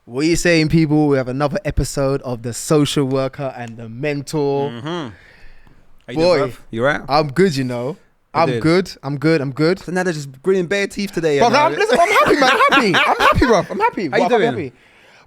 What are you saying, people? We have another episode of The Social Worker and the Mentor. Mm-hmm. How you Boy, doing, bruv? You right? I'm good, you know. I'm good. So now they're just grinning bare teeth today. Bro, listen, I'm happy, man. I'm happy, bro. I'm happy. How you doing? I'm happy.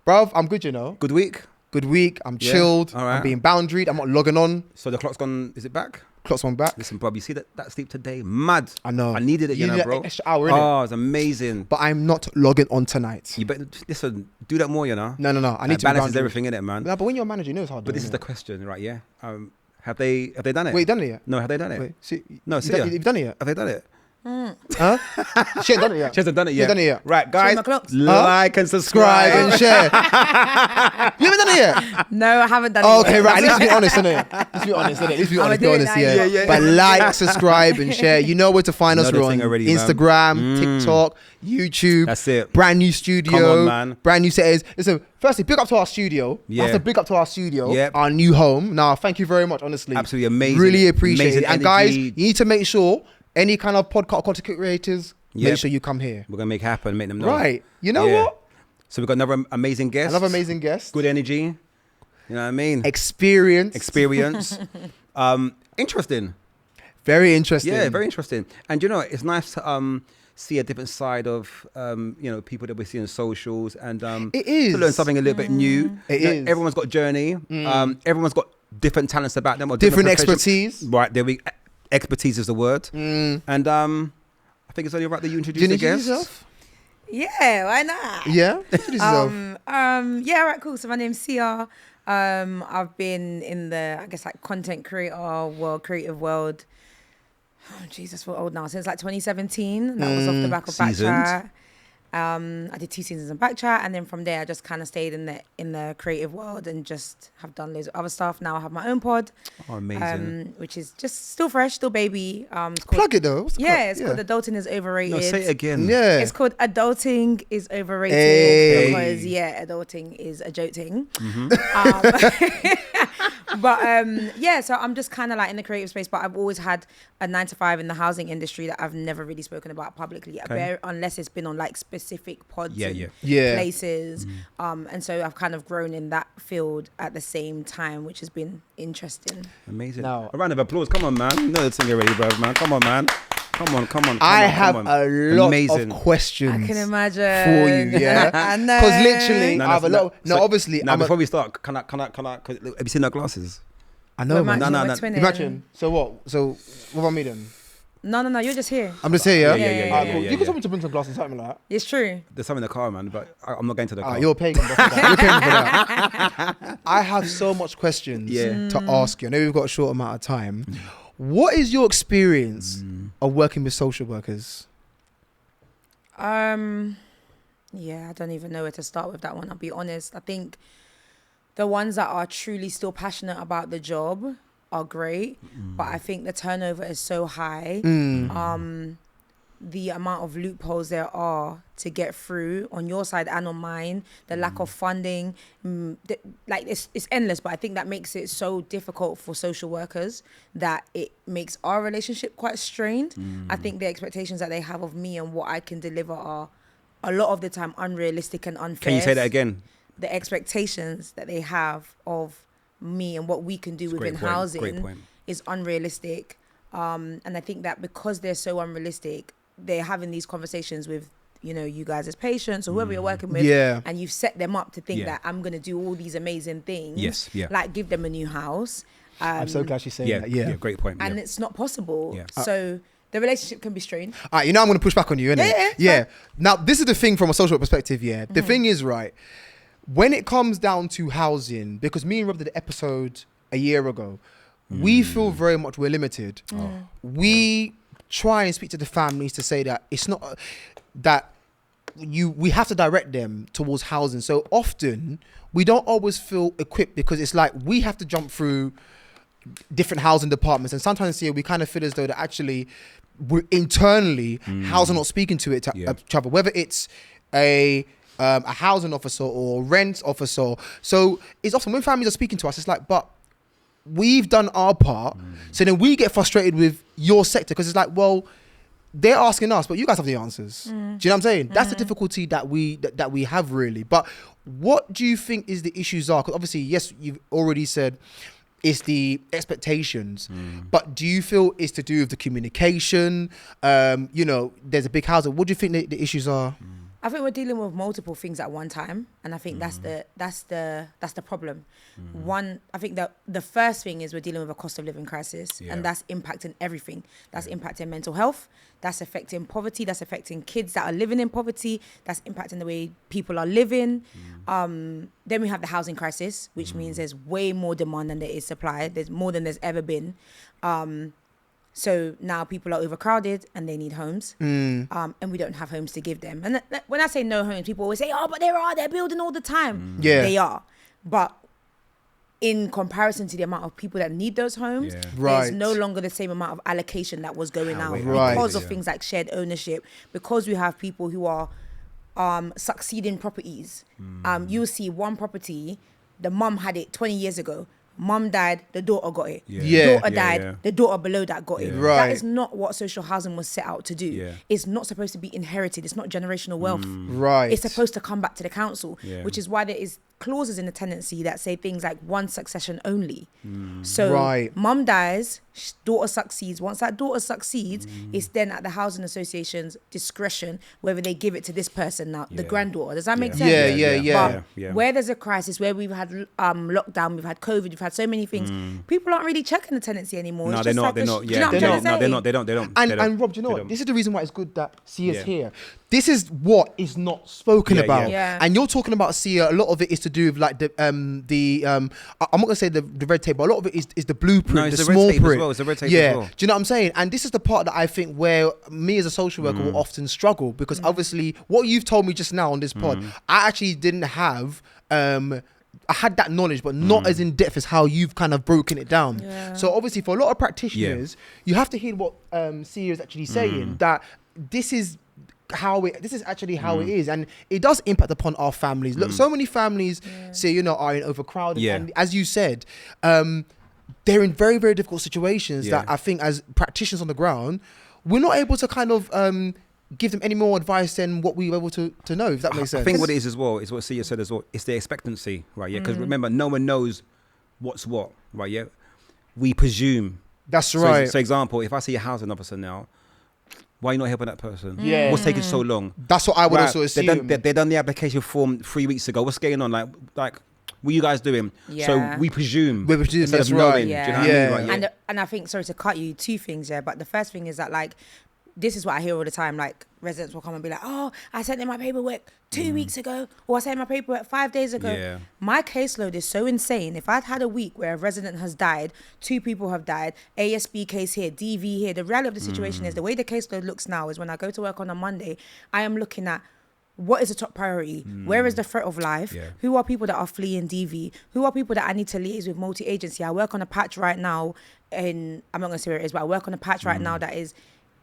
Bro, I'm good, you know. Good week? Good week. I'm chilled. All right. I'm being boundaried. I'm not logging on. So the clock's gone, is it back? Clock's on back. Listen, bruv, you see that sleep today? Mad. I know. I needed it, you know, need bro. an extra hour, innit? Oh, it's amazing. But I'm not logging on tonight. You better, listen, do that more, you know. No. I need to balance be everything in it, man. No, but when you're a manager, you know it's hard. But this is the question, right? Yeah. Have they done it? Wait, you done it yet? No, have they done it? Wait, see, No, see ya. you've done it yet? Have they done it? Huh? She ain't done it yet. She hasn't done it You yet. ain't done it yet. Right, guys, my clocks. like and Subscribe subscribe. and share. You haven't done it yet? No, I haven't done Oh, it. okay, yet. right. At least be honest, innit? Let's be honest, innit? At least be I'ma honest, do it now, yeah. yeah. But like, subscribe, and share. You know where to find us. Know the We're on thing already, man. Instagram, TikTok, YouTube. That's it. Brand new studio. Come on, man. Brand new settings. Listen, firstly, big up to our studio. Yeah. I have to big up to our studio, Yep. our new home. Now, thank you very much, honestly. Absolutely amazing. Really appreciate Amazing it. And guys, energy. you need to make sure any kind of podcast content creators, make Yep. sure you come here. We're going to make it happen, make them know. Right. You know Yeah. what? So we've got another amazing guest. Another amazing guest. Good energy. You know what I mean? Experience. Interesting. Very interesting. Yeah, very interesting. And you know, it's nice to see a different side of people that we see on socials and It is. to learn something a little bit new. It You know, is. Everyone's got a journey. Everyone's got different talents about them or Different professional- expertise. Right, there we expertise is the word. And I think it's only right that you Do introduce you the introduce guest. yourself? Yeah, why not? Yeah. Introduce yourself. Yeah, right, cool. So my name's Sia. I've been in the, I guess, like content creative world. Oh, Jesus, we're old now. Since like 2017. That was off the back of Seasoned. Backchat. I did 2 seasons in Backchat, and then from there I just kind of stayed in the creative world and just have done loads of other stuff. Now I have my own pod, Oh, amazing. which is just still fresh, still baby. It's called, Plug it though. What's the yeah, plug? it's called Adulting is Overrated. No, say it again. Yeah. It's called Adulting is Overrated Hey. because adulting is a joke thing. Mm-hmm. But yeah, so I'm just kind of like in the creative space, but I've always had a 9-to-5 in the housing industry that I've never really spoken about publicly, unless it's been on like specific pods and Yeah. places. And so I've kind of grown in that field at the same time, which has been interesting. Amazing. Now- A round of applause. Come on, man. You know the thing already, bro, man. Come on, man. Come on. I have come on. a lot Amazing. of questions I can imagine. for you, yeah. I know. Because literally, I have a lot. Obviously, Now, I'm before we start, can I? Have you seen our glasses? I know, We're man. matching, no, we're no. twinning. Imagine. So what? So what about me then? No, you're just here. I'm just here, yeah. Yeah. Alright, cool. You can tell me to bring some glasses, something like that. It's true. There's some in the car, man, but I'm not going to the car. You're paying me for that. You're paying me for that. I have so much questions to ask you. I know we've got a short amount of time. What is your experience of working with social workers? Yeah, I don't even know where to start with that one. I'll be honest. I think the ones that are truly still passionate about the job are great, but I think the turnover is so high. The amount of loopholes there are to get through on your side and on mine, the lack of funding, like it's endless. But I think that makes it so difficult for social workers that it makes our relationship quite strained. I think the expectations that they have of me and what I can deliver are a lot of the time unrealistic and unfair. Can you say that again? The expectations that they have of me and what we can do within Great housing point. is unrealistic. And I think that because they're so unrealistic, they're having these conversations with, you guys as patients or whoever you're working with. Yeah. And you've set them up to think Yeah. that I'm going to do all these amazing things. Yes, yeah. Like give them a new house. I'm so glad she's saying that. Yeah. Great point. And yeah. it's not possible. Yeah. So the relationship can be strained. All right, I'm going to push back on you, innit? Yeah. Now, this is the thing from a social perspective, yeah. The thing is, right, when it comes down to housing, because me and Rob did an episode a year ago, we feel very much we're limited. We try and speak to the families to say that it's not that we have to direct them towards housing. So often we don't always feel equipped because it's like we have to jump through different housing departments, and sometimes here we kind of feel as though that actually we're internally housing not speaking to it to each other, whether it's a housing officer or rent officer. So it's often when families are speaking to us, it's like, but we've done our part. So then we get frustrated with your sector because it's like, well, they're asking us, but you guys have the answers. Do you know what I'm saying? That's the difficulty that we have really. But what do you think is the issues are? Because obviously, yes, you've already said it's the expectations, but do you feel it's to do with the communication? You know, there's a big house. What do you think the issues are? I think we're dealing with multiple things at one time, and I think that's the problem. One, I think that the first thing is we're dealing with a cost of living crisis, and that's impacting everything. That's impacting mental health. That's affecting poverty. That's affecting kids that are living in poverty. That's impacting the way people are living. Then we have the housing crisis, which means there's way more demand than there is supply. There's more than there's ever been. So now people are overcrowded and they need homes, and we don't have homes to give them. And when I say no homes, people always say, "Oh, but they're building all the time." Yeah, they are, but in comparison to the amount of people that need those homes, there's no longer the same amount of allocation that was going out because of things like shared ownership. Because we have people who are succeeding properties. You'll see one property, the mum had it 20 years ago. Mum died, the daughter got it. Daughter died, the daughter below that got it. Right. That is not what social housing was set out to do. It's not supposed to be inherited. It's not generational wealth. Right. It's supposed to come back to the council, which is why there is clauses in the tenancy that say things like one succession only. So mum dies, daughter succeeds. Once that daughter succeeds, it's then at the housing association's discretion whether they give it to this person now, the granddaughter. Does that make sense? But where there's a crisis, where we've had lockdown, we've had COVID, we've had so many things, people aren't really checking the tenancy anymore. No, they're not. They're not. Yeah, they're not. They don't. And Rob, do you know what? This is the reason why it's good that Sia's here. This is what is not spoken about. And you're talking about Sia. A lot of it is to do with like I'm not gonna say the red tape, but a lot of it is the blueprint, the small print. It's the red tape as well. Do you know what I'm saying? And this is the part that I think where me as a social worker will often struggle, because obviously what you've told me just now on this pod, I actually didn't have. I had that knowledge, but not as in depth as how you've kind of broken it down. So obviously for a lot of practitioners, you have to hear what Sia is actually saying, that this is actually how it is, and it does impact upon our families. Look, so many families say, you know, are in overcrowded, and as you said, they're in very, very difficult situations that I think as practitioners on the ground, we're not able to kind of give them any more advice than what we were able to know, if that makes sense. I think what it is as well is what Sia said as well. It's the expectancy, right? Yeah, because remember, no one knows what's what, right? Yeah, we presume. That's right. So example, if I see a housing officer now, why are you not helping that person? Yeah. What's taking so long? That's what I would also assume. They done the application form 3 weeks ago. What's going on? Like, what are you guys doing? So we presume. Instead that's of knowing. Do you know what I mean? Right, and I think, sorry to cut you, two things, but the first thing is that, like, this is what I hear all the time. Like, residents will come and be like, "Oh, I sent in my paperwork 2 weeks ago, or I sent in my paperwork 5 days ago." My caseload is so insane. If I'd had a week where a resident has died, 2 people have died, ASB case here, DV here, the reality of the situation is, the way the caseload looks now is, when I go to work on a Monday, I am looking at what is the top priority? Where is the threat of life? Who are people that are fleeing DV? Who are people that I need to liaise with multi-agency? I work on a patch right now, and I'm not going to say where it is, but I work on a patch right now that is,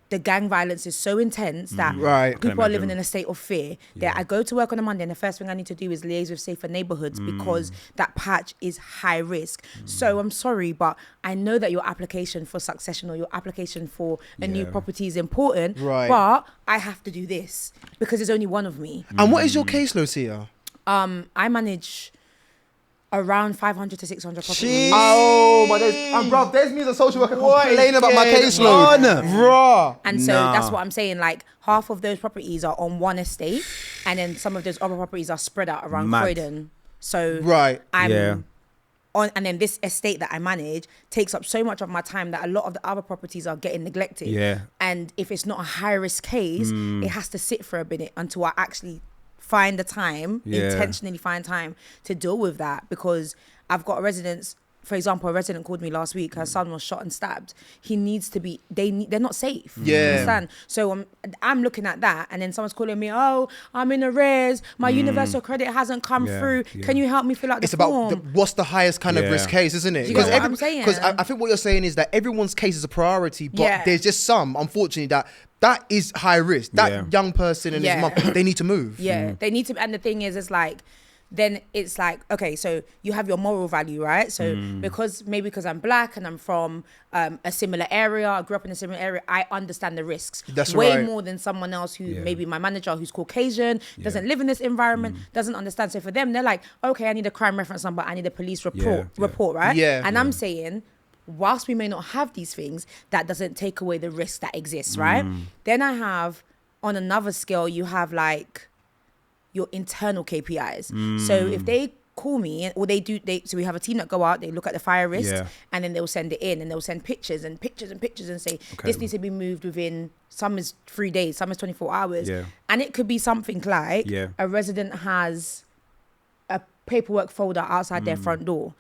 the gang violence is so intense that people are living in a state of fear. That I go to work on a Monday, and the first thing I need to do is liaise with safer neighborhoods, because that patch is high risk. So I'm sorry, but I know that your application for succession or your application for a new property is important, but I have to do this because there's only one of me. And what is your caseload, Sia? I manage around 500 to 600 properties. Oh, but bro, there's me as a social worker complaining about my caseload. Bro. And so that's what I'm saying. Like, half of those properties are on one estate, and then some of those other properties are spread out around Croydon. So I'm on, and then this estate that I manage takes up so much of my time that a lot of the other properties are getting neglected. And if it's not a high risk case, it has to sit for a minute until I actually find the time, intentionally find time to deal with that, because I've got residents. For example, a resident called me last week. Her son was shot and stabbed. He needs to be. They're not safe. You understand? So I'm looking at that, and then someone's calling me. "Oh, I'm in arrears. My universal credit hasn't come through. Can you help me fill out the form?" It's about what's the highest kind of risk case, isn't it? Do you get what I'm saying? Because I think what you're saying is that everyone's case is a priority, but there's just some, unfortunately, that is high risk. That young person and his mum, they need to move. They need to. And the thing is, it's like, then it's like, okay, so you have your moral value, right? So because I'm black and I'm from a similar area, I grew up in a similar area, I understand the risks way more than someone else who maybe my manager who's Caucasian, doesn't live in this environment, doesn't understand. So for them, they're like, okay, I need a crime reference number, I need a police report, right? Yeah. And I'm saying, whilst we may not have these things, that doesn't take away the risk that exists, right? Then I have, on another scale, you have like your internal KPIs. So if they call me, or so we have a team that go out, they look at the fire risks, and then they'll send it in, and they'll send pictures and say, this needs to be moved within, some is 3 days, some is 24 hours. And it could be something like a resident has a paperwork folder outside their front door.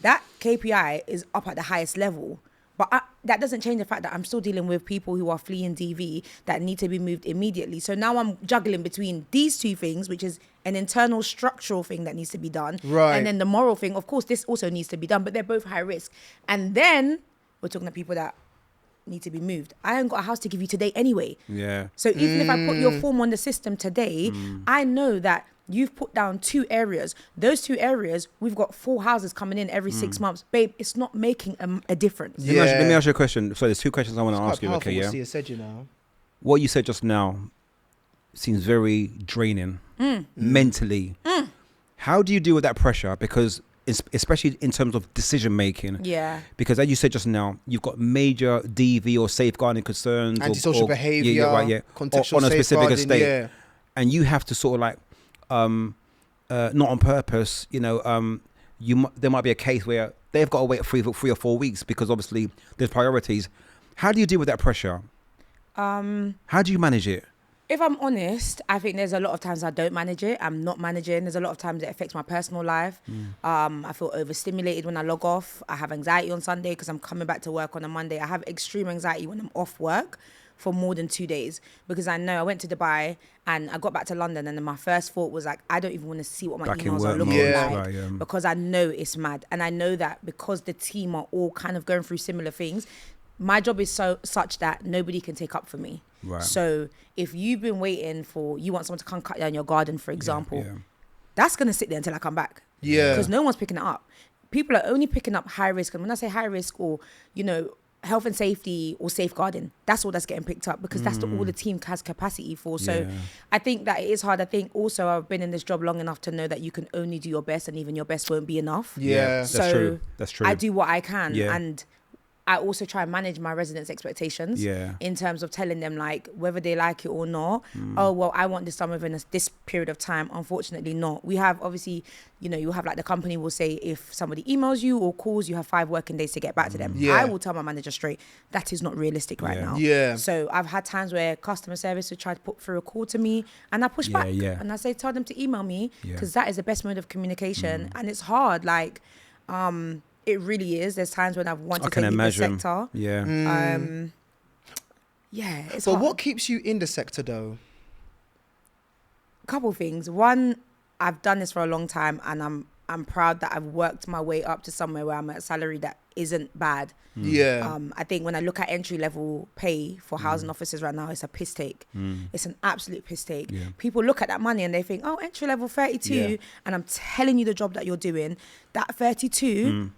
That KPI is up at the highest level. But that doesn't change the fact that I'm still dealing with people who are fleeing DV that need to be moved immediately. So now I'm juggling between these two things, which is an internal structural thing that needs to be done. Right. And then the moral thing, of course, this also needs to be done, but they're both high risk. And then we're talking about people that need to be moved. I haven't got a house to give you today anyway. Yeah. So even if I put your form on the system today, I know that you've put down 2 areas. Those 2 areas, we've got 4 houses coming in every 6 months. Babe, it's not making a difference. Let me ask you a question. So there's 2 questions I want to ask you. Okay, yeah. What said, you know. What you said just now seems very draining mentally. How do you deal with that pressure? Because especially in terms of decision making. Yeah. Because as you said just now, you've got major DV or safeguarding concerns, antisocial behaviour, contextual on a specific estate, and you have to sort of like. Not on purpose, you know, there might be a case where they've got to wait 3 or 4 weeks because obviously there's priorities. How do you deal with that pressure? How do you manage it? If I'm honest, I think there's a lot of times I don't manage it. I'm not managing. There's a lot of times it affects my personal life. I feel overstimulated when I log off. I have anxiety on Sunday because I'm coming back to work on a Monday. I have extreme anxiety when I'm off work for more than 2 days because I know I went to Dubai and I got back to London and then my first thought was like, I don't even want to see what my emails are looking like because I know it's mad. And I know that because the team are all kind of going through similar things, my job is such that nobody can take up for me. Right. So if you've been waiting you want someone to come cut down your garden, for example, that's going to sit there until I come back. Yeah. Because no one's picking it up. People are only picking up high risk. And when I say high risk or, you know, health and safety or safeguarding, that's all that's getting picked up because that's all the team has capacity for. So I think that it is hard. I think also I've been in this job long enough to know that you can only do your best and even your best won't be enough. Yeah. So that's true. I do what I can and I also try and manage my residents' expectations in terms of telling them like whether they like it or not. Oh, well, I want this done within this period of time. Unfortunately not. We have obviously, you know, you have like the company will say if somebody emails you or calls, you have 5 working days to get back to them. I will tell my manager straight, that is not realistic right now. Yeah. So I've had times where customer service would try to put through a call to me and I push back and I say, tell them to email me because that is the best mode of communication. And it's hard. Like, it really is. There's times when I've wanted to leave the sector. Yeah. It's So hard. what keeps you in the sector though? Couple things. One, I've done this for a long time and I'm proud that I've worked my way up to somewhere where I'm at a salary that isn't bad. Yeah. I think when I look at entry level pay for housing officers right now, it's a piss take. It's an absolute piss take. Yeah. People look at that money and they think, oh, entry level 32. And I'm telling you the job that you're doing, that 32...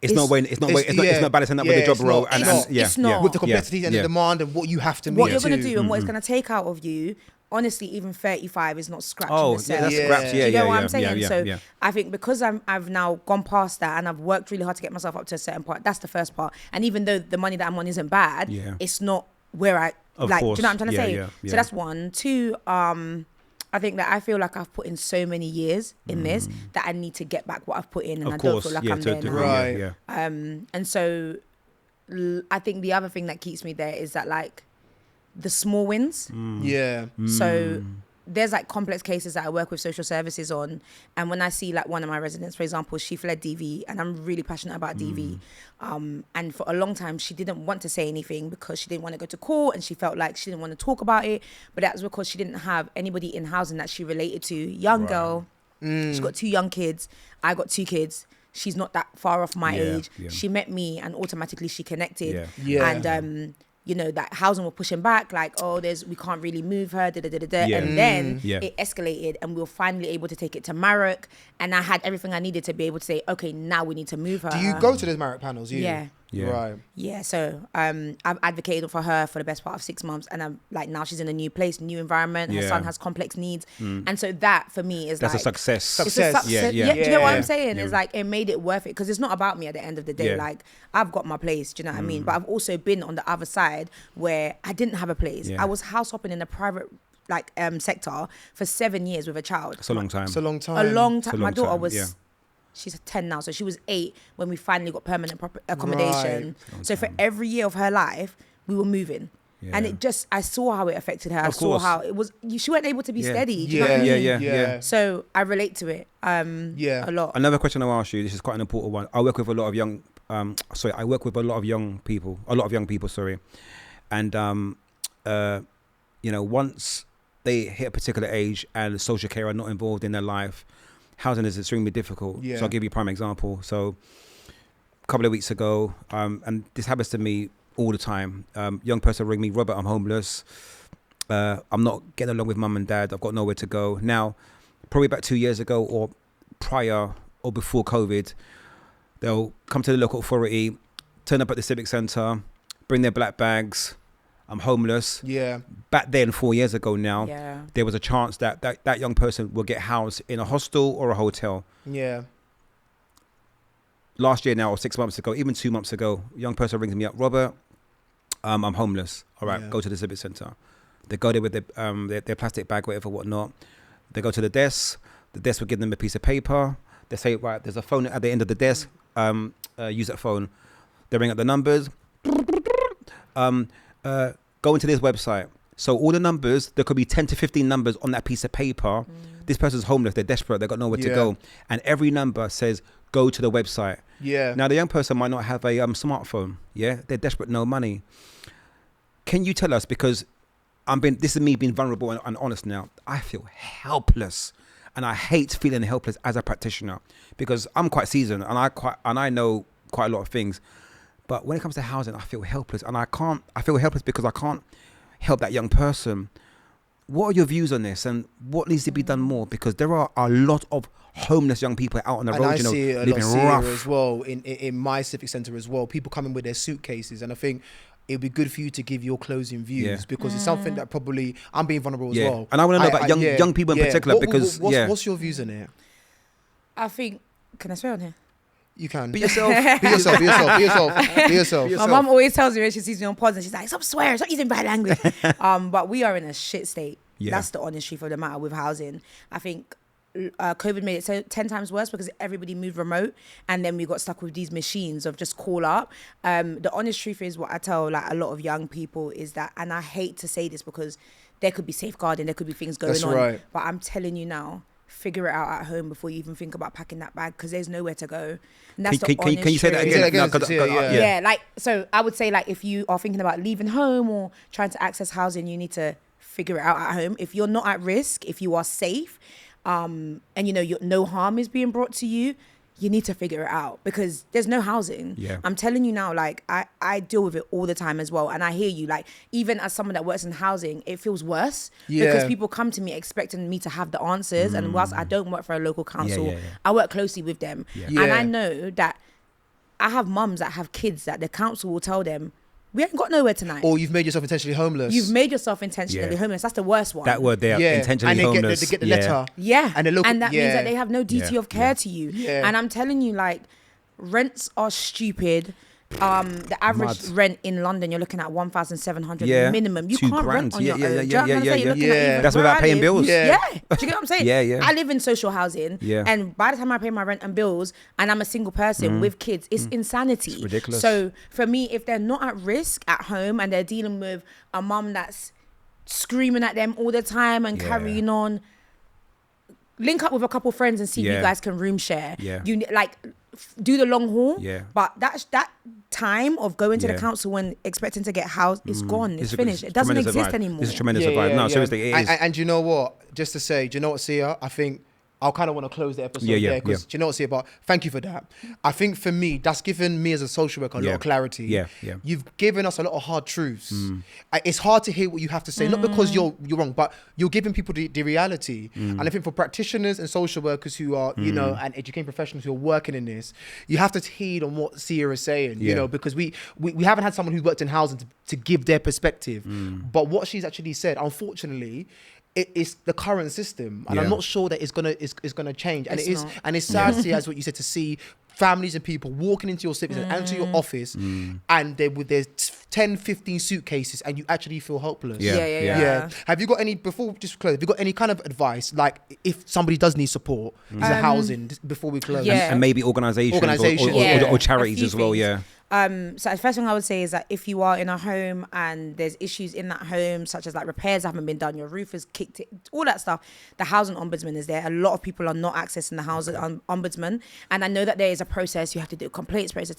It's not balancing up with the job role. It's not. With the complexities and the demand and what you have to meet. What you're going to do and what it's going to take out of you, honestly, even 35 is not scratching the surface. That's scraps. Do you know what I'm saying? I think because I've now gone past that and I've worked really hard to get myself up to a certain part, that's the first part. And even though the money that I'm on isn't bad, it's not where I... Of like, course. do you know what I'm trying to say? So that's one. Two, I think that I feel like I've put in so many years in this that I need to get back what I've put in and I don't feel like I'm there now. Right. And so I think the other thing that keeps me there is that like the small wins. So there's like complex cases that I work with social services on, and when I see like one of my residents, for example, she fled DV and I'm really passionate about DV, and for a long time she didn't want to say anything because she didn't want to go to court and she felt like she didn't want to talk about it, but that's because she didn't have anybody in housing that she related to. Young girl, she's got 2 young kids, I got 2 kids, she's not that far off my age. She met me and automatically she connected. And that housing were pushing back, like, we can't really move her, Yeah. and then Yeah. it escalated, and we were finally able to take it to Marek, and I had everything I needed to be able to say, okay, now we need to move her. Do you go to those Marek panels? Yeah. Yeah. Right. Yeah, so I've advocated for her for the best part of 6 months, and I'm like, now she's in a new place, new environment. Her Yeah. son has complex needs, and so that for me is That's like a success. It's a Success. success. Yeah, Yeah, yeah. do you know what Yeah. I'm saying? Yeah. It's like it made it worth it, because it's not about me at the end of the day. Yeah. Like, I've got my place, do you know what I mean? But I've also been on the other side where I didn't have a place. Yeah. I was house hopping in the private sector for 7 years with a child. It's a long time. It's a long time. A long It's a time. long My daughter time, was. yeah. She's 10 now, so she was 8 when we finally got permanent accommodation. Right. So for every year of her life, we were moving. And Yeah. I saw how it affected her. I Of saw course. how it was, she wasn't able to be Yeah. steady. Do you know what I Yeah, mean? Yeah. So I relate to it Yeah. a lot. Another question I'll ask you. This is quite an important one. I work with a lot of young. I work with a lot of young people. And once they hit a particular age and social care are not involved in their life, housing is extremely difficult. Yeah. So I'll give you a prime example. So a couple of weeks ago, and this happens to me all the time. Young person ring me, Robert, I'm homeless. I'm not getting along with mum and dad. I've got nowhere to go. Now, probably about 2 years ago or prior or before COVID, they'll come to the local authority, turn up at the civic centre, bring their black bags. I'm homeless. Yeah. Back then, 4 years ago now, Yeah. there was a chance that young person will get housed in a hostel or a hotel. Yeah. Last year now, or 6 months ago, even 2 months ago, a young person rings me up, Robert, I'm homeless. All right, Yeah. go to the civic centre. They go there with their plastic bag, whatever, whatnot. They go to the desk. The desk will give them a piece of paper. They say, right, there's a phone at the end of the desk. Use that phone. They ring up the numbers. Go into this website. So all the numbers, there could be 10 to 15 numbers on that piece of paper. This person's homeless. They're desperate. They've got nowhere to Yeah. go. And every number says, go to the website. Yeah. Now, the young person might not have a smartphone. Yeah, they're desperate, no money. Can you tell us, because this is me being vulnerable and honest now, I feel helpless, and I hate feeling helpless as a practitioner, because I'm quite seasoned and I know quite a lot of things. But when it comes to housing, I feel helpless, and I feel helpless because I can't help that young person. What are your views on this, and what needs to be done more? Because there are a lot of homeless young people out on the And road, I see it a lot living here rough. as well in my civic centre as well. People coming with their suitcases, and I think it'd be good for you to give your closing views, Yeah. because it's something that probably I'm being vulnerable as well. And I want to know about young people in particular, because what's your views on it? I think, can I swear on here? You can Be yourself. be yourself. Be yourself. Be yourself. Be yourself. My mum always tells me when she sees me on pods, and she's like, stop swearing, stop using bad language. But we are in a shit state. Yeah. That's the honest truth of the matter with housing. I think COVID made it so 10 times worse, because everybody moved remote, and then we got stuck with these machines of just call up. The honest truth is, what I tell like a lot of young people is that, and I hate to say this because there could be safeguarding, there could be things going That's on, right. but I'm telling you now, figure it out at home before you even think about packing that bag, because there's nowhere to go. And that's Can you say that truth. again? Say that again, No, 'cause- yeah. Yeah, like, so I would say, like, if you are thinking about leaving home or trying to access housing, you need to figure it out at home. If you're not at risk, if you are safe, and no harm is being brought to you, you need to figure it out, because there's no housing. Yeah. I'm telling you now, like, I deal with it all the time as well. And I hear you, like, even as someone that works in housing, it feels worse, because Yeah. people come to me expecting me to have the answers. And whilst I don't work for a local council, yeah. I work closely with them. Yeah. And Yeah. I know that I have mums that have kids that the council will tell them, we ain't got nowhere tonight. Or you've made yourself intentionally homeless. You've made yourself intentionally Yeah. homeless. That's the worst one. That word there, intentionally and they homeless. They get the letter. Yeah. And they look. And that means yeah. that they have no duty Yeah. of care to you. Yeah. And I'm telling you, like, rents are stupid. The average Mad. rent in London, you're looking at 1,700 Yeah. minum. You £2 can't grand. rent on your Yeah, own. yeah, Do you know what I'm yeah, trying to say? yeah, You're looking yeah. at even That's where without I paying live. bills. Yeah. Yeah. Do you get what I'm saying? Yeah, yeah. I live in social housing. Yeah. And by the time I pay my rent and bills, and I'm a single person with kids, it's insanity. It's ridiculous. So for me, if they're not at risk at home and they're dealing with a mum that's screaming at them all the time and Yeah. carrying on, link up with a couple friends and see if Yeah. you guys can room share. Yeah. You do the long haul. Yeah. But that time of going to the Yeah. council when expecting to get housed is gone. It's This is- finished. this It is doesn't tremendous exist advice. anymore. This is tremendous advice. No, seriously, it is. And you know what? Just to say, do you know what, Sia? I think I'll kind of want to close the episode Yeah, because you know what's here. But thank you for that. I think for me, that's given me as a social worker a lot of clarity. Yeah. You've given us a lot of hard truths. It's hard to hear what you have to say, not because you're wrong, but you're giving people the reality. And I think for practitioners and social workers who are, you know, and education professionals who are working in this, you have to heed on what Sia is saying, you know, because we haven't had someone who's worked in housing to give their perspective. But what she's actually said, unfortunately, it is the current system, and I'm not sure that it's gonna change. And it's sad, Sia, as what you said, to see families and people walking into your service and to your office, and there's 10, 15 suitcases, and you actually feel hopeless. Yeah. Have you got any, before just close, have you got any kind of advice, like if somebody does need support as a housing, before we close? And maybe organizations or charities as well. Things. So the first thing I would say is that if you are in a home and there's issues in that home, such as like repairs haven't been done, your roof has kicked it, all that stuff, the housing ombudsman is there. A lot of people are not accessing the housing ombudsman, and I know that there is a process, you have to do a complaints process,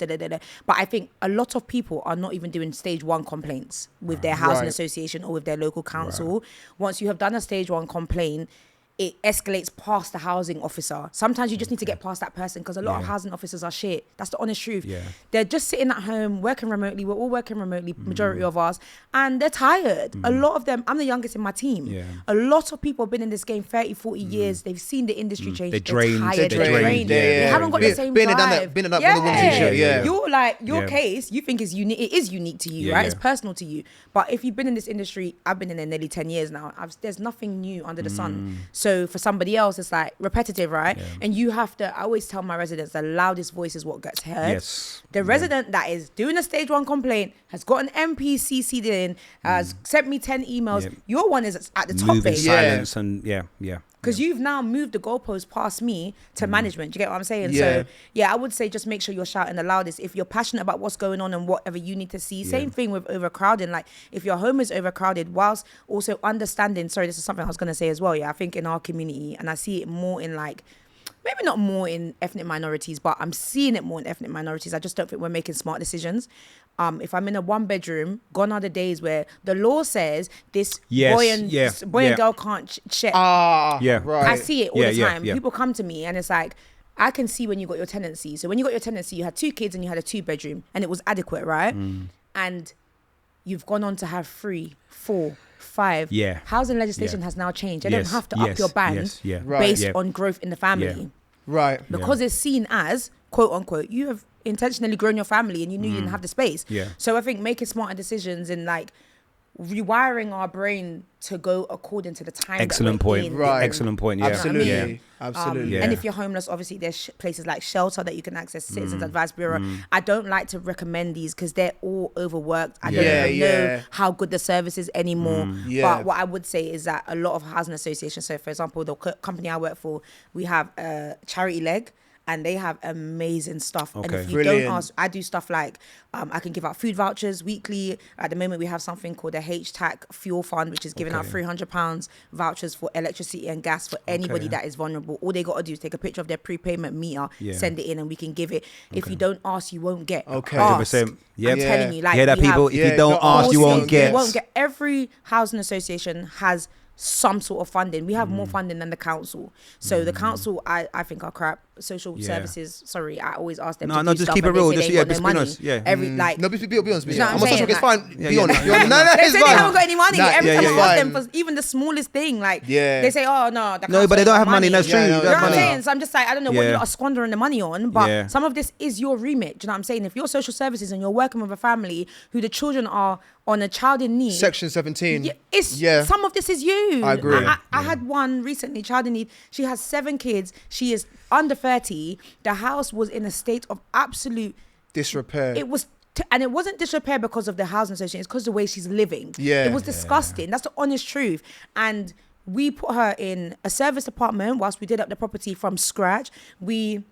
but I think a lot of people are not even doing stage 1 complaints with their housing association or with their local council. Once you have done a stage 1 complaint, it escalates past the housing officer. Sometimes you just need to get past that person, because a lot of housing officers are shit. That's the honest truth. They're just sitting at home, working remotely. We're all working remotely, majority of us, and they're tired. A lot of them, I'm the youngest in my team. A lot of people have been in this game 30, 40 years. They've seen the industry change. They're drained. They're drained. They haven't got the same drive. Been in that one t-shirt, You're like, your case, you think is unique. It is unique to you, right? It's personal to you. But if you've been in this industry, I've been in there nearly 10 years now. There's nothing new under the sun. So for somebody else, it's like repetitive, right? And you have to, I always tell my residents, the loudest voice is what gets heard. The resident that is doing a stage 1 complaint has got an MP CC'd in, has sent me 10 emails. Your one is at the top, baby. Silence and because you've now moved the goalpost past me to management. Do you get what I'm saying? So I would say just make sure you're shouting the loudest. If you're passionate about what's going on and whatever you need to see, same thing with overcrowding. Like if your home is overcrowded, whilst also understanding, sorry, this is something I was going to say as well. I think in our community, and I see it more in like, maybe not more in ethnic minorities, but I'm seeing it more in ethnic minorities. I just don't think we're making smart decisions. If I'm in a 1-bedroom, gone are the days where the law says this boy and girl can't share. I see it all the time. People come to me and it's like, I can see when you got your tenancy. So when you got your tenancy, you had 2 kids and you had a 2-bedroom, and it was adequate, right? And you've gone on to have 3, 4, 5. Housing legislation has now changed. They don't have to up your band based on growth in the family. Because it's seen as, quote unquote, you have intentionally grown your family and you knew you didn't have the space. So I think making smarter decisions and like rewiring our brain to go according to the time. Excellent point. Excellent point. Absolutely. And if you're homeless, obviously there's places like Shelter that you can access, Citizens Advice Bureau. I don't like to recommend these because they're all overworked. I don't even know how good the service is anymore. But what I would say is that a lot of housing associations, so for example, the company I work for, we have a charity leg, and they have amazing stuff. And if you don't ask, I do stuff like I can give out food vouchers weekly. At the moment, we have something called a HTAC Fuel Fund, which is giving out £300 vouchers for electricity and gas for anybody that is vulnerable. All they got to do is take a picture of their prepayment meter, send it in, and we can give it. If you don't ask, you won't get. Ask. 100%. I'm telling you. Like, hear that, people? If you don't ask, you won't get. You won't get. Every housing association has some sort of funding. We have more funding than the council. So the council, I think, are crap. Social services, sorry, I always ask them to do just stuff keep it and real. they say Just they ain't got just no be money. honest. No, be honest. You know what I'm I'm a social saying? worker, it's fine. Yeah, Be honest. yeah. No, They it's say they fine. haven't got any money. Every time I ask them fine. for even the smallest thing, like they say, oh no, the No, but they don't have money. That's true. You know what I'm money. saying? So I'm just like, I don't know what you are squandering the money on, but some of this is your remit. Do you know what I'm saying? If you're social services and you're working with a family who the children are on a child in need, Section 17. Some of this is you. I agree. I had one recently, child in need. She has 7 kids. She is under 30. The house was in a state of absolute disrepair. It was, and it wasn't disrepair because of the housing association. It's because of the way she's living. It was disgusting. That's the honest truth. And we put her in a service apartment whilst we did up the property from scratch. We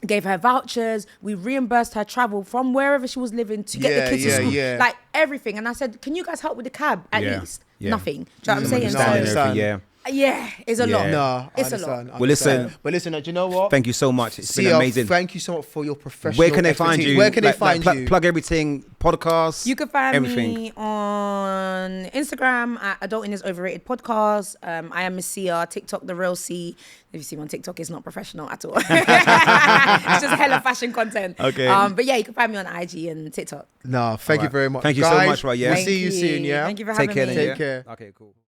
gave her vouchers. We reimbursed her travel from wherever she was living to get the kids to school. Like everything. And I said, can you guys help with the cab at least? Nothing. Do you know what I'm saying? So, Yeah, it's a lot. Yeah. No, It's I a lot. understand, I Well, listen. understand. But listen, do you know what? Thank you so much. It's been Sia, amazing. Thank you so much for your professional Where can they find expertise. you? Where can they find you? Plug everything, podcasts. You can find everything. me on Instagram at Adulting is Overrated Podcast. I am Miss Sia, TikTok, The Real C. If you see me on TikTok, it's not professional at all. It's just hella fashion content. Okay. But yeah, you can find me on IG and TikTok. No, thank you Alright. very much. Thank you so Guys, much, right, yeah. We'll Thank see you soon, yeah? Thank you for Take having care me. then, Take yeah? care. Okay, cool.